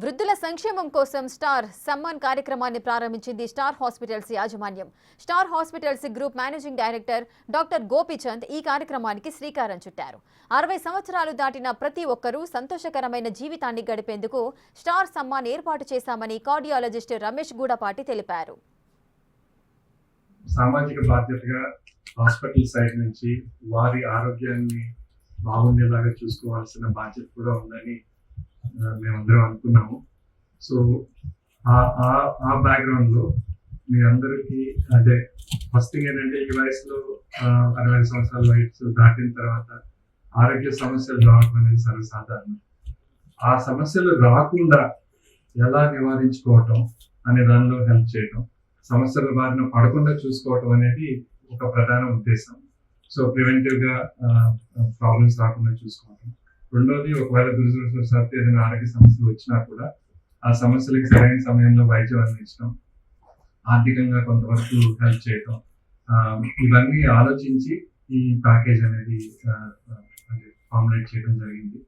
వృద్ధుల సంక్షేమం కోసం స్టార్ సమ్మాన్ కార్యక్రమాన్ని ప్రారంభించింది స్టార్ హాస్పిటల్స్ యాజమాన్యం. Star hospitals group managing director doctor Gopichand ఈ కార్యక్రమానికి శ్రీకారం చుట్టారు. 60 సంవత్సరాలు దాటిన ప్రతి ఒక్కరూ సంతోషకరమైన జీవితాన్ని గడిపేందుకు స్టార్ సమ్మాన్ ఏర్పాటు చేశామని కార్డియాలజిస్ట్ రమేష్ గూడపాటి తెలిపారు. సామాజిక బాధ్యతగా హాస్పిటల్ సైడ్ నుంచి వారి ఆరోగ్యాన్ని బాగుండేలాగా చూసుకోవాల్సిన బాధ్యత కూడా ఉందని మేమందరం అనుకున్నాము. సో ఆ బ్యాక్గ్రౌండ్ లో మీ అందరికీ అంటే ఫస్ట్ థింగ్ ఏంటంటే ఈ వయసులో 60 సంవత్సరాల వయసు దాటిన తర్వాత ఆరోగ్య సమస్యలు రావడం అనేది సర్వసాధారణం. ఆ సమస్యలు రాకుండా ఎలా నివారించుకోవటం అనే దానిలో హెల్ప్ చేయటం, సమస్యల బారిన పడకుండా చూసుకోవటం అనేది ఒక ప్రధాన ఉద్దేశం. సో ప్రివెంటివ్ గా ప్రాబ్లమ్స్ రాకుండా చూసుకోవటం. రెండోది, ఒకవేళ దురదృష్టవశాత్తు ఏదైనా ఆరోగ్య సమస్యలు వచ్చినా కూడా ఆ సమస్యలకి సరైన సమయంలో వైద్యం అందించడం, ఆర్థికంగా కొంతవరకు హెల్ప్ చేయటం, ఇవన్నీ ఆలోచించి ఈ ప్యాకేజ్ అనేది ఫార్ములేట్ చేయడం జరిగింది.